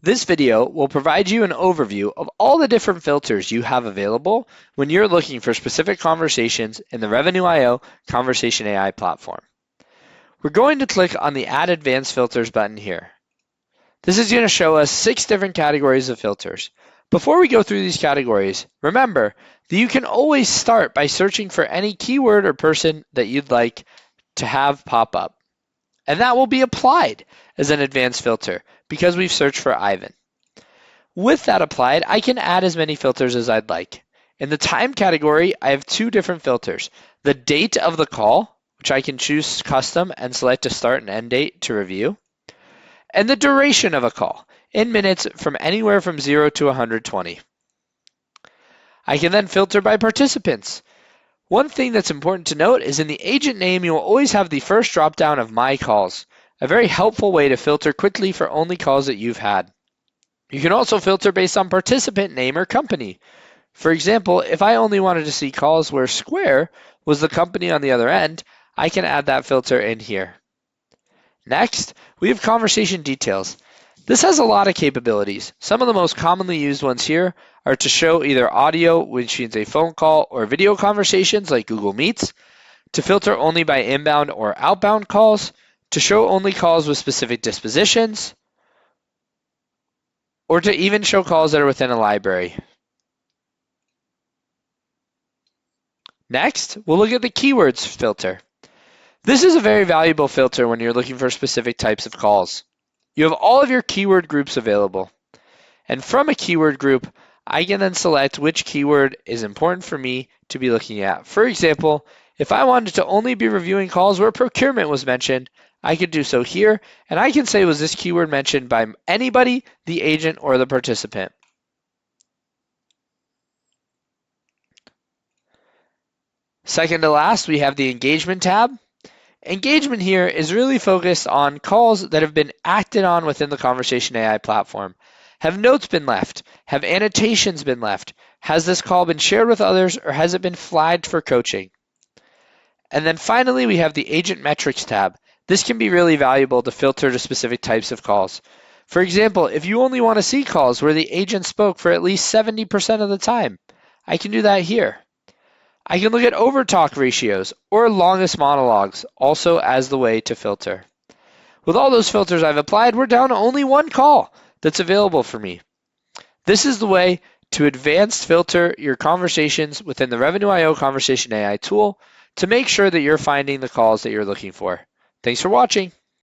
This video will provide you an overview of all the different filters you have available when you're looking for specific conversations in the Revenue.io Conversation AI platform. We're going to click on the Add Advanced Filters button here. This is going to show us 6 different categories of filters. Before we go through these categories, remember that you can always start by searching for any keyword or person that you'd like to have pop up. And that will be applied as an advanced filter because we've searched for Ivan. With that applied, I can add as many filters as I'd like. In the time category, I have 2 different filters. The date of the call, which I can choose custom and select a start and end date to review, and the duration of a call, in minutes from anywhere from 0 to 120. I can then filter by participants. One thing that's important to note is in the agent name, you will always have the first drop-down of My Calls, a very helpful way to filter quickly for only calls that you've had. You can also filter based on participant name or company. For example, if I only wanted to see calls where Square was the company on the other end, I can add that filter in here. Next, we have conversation details. This has a lot of capabilities. Some of the most commonly used ones here are to show either audio, which means a phone call, or video conversations like Google Meets, to filter only by inbound or outbound calls, to show only calls with specific dispositions, or to even show calls that are within a library. Next, we'll look at the keywords filter. This is a very valuable filter when you're looking for specific types of calls. You have all of your keyword groups available. And from a keyword group, I can then select which keyword is important for me to be looking at. For example, if I wanted to only be reviewing calls where procurement was mentioned, I could do so here, and I can say, was this keyword mentioned by anybody, the agent, or the participant? Second to last, we have the engagement tab. Engagement here is really focused on calls that have been acted on within the Conversation AI platform. Have notes been left? Have annotations been left? Has this call been shared with others, or has it been flagged for coaching? And then finally, we have the Agent Metrics tab. This can be really valuable to filter to specific types of calls. For example, if you only want to see calls where the agent spoke for at least 70% of the time, I can do that here. I can look at overtalk ratios or longest monologues also as the way to filter. With all those filters I've applied, we're down to only one call that's available for me. This is the way to advanced filter your conversations within the Revenue.io Conversation AI tool to make sure that you're finding the calls that you're looking for. Thanks for watching.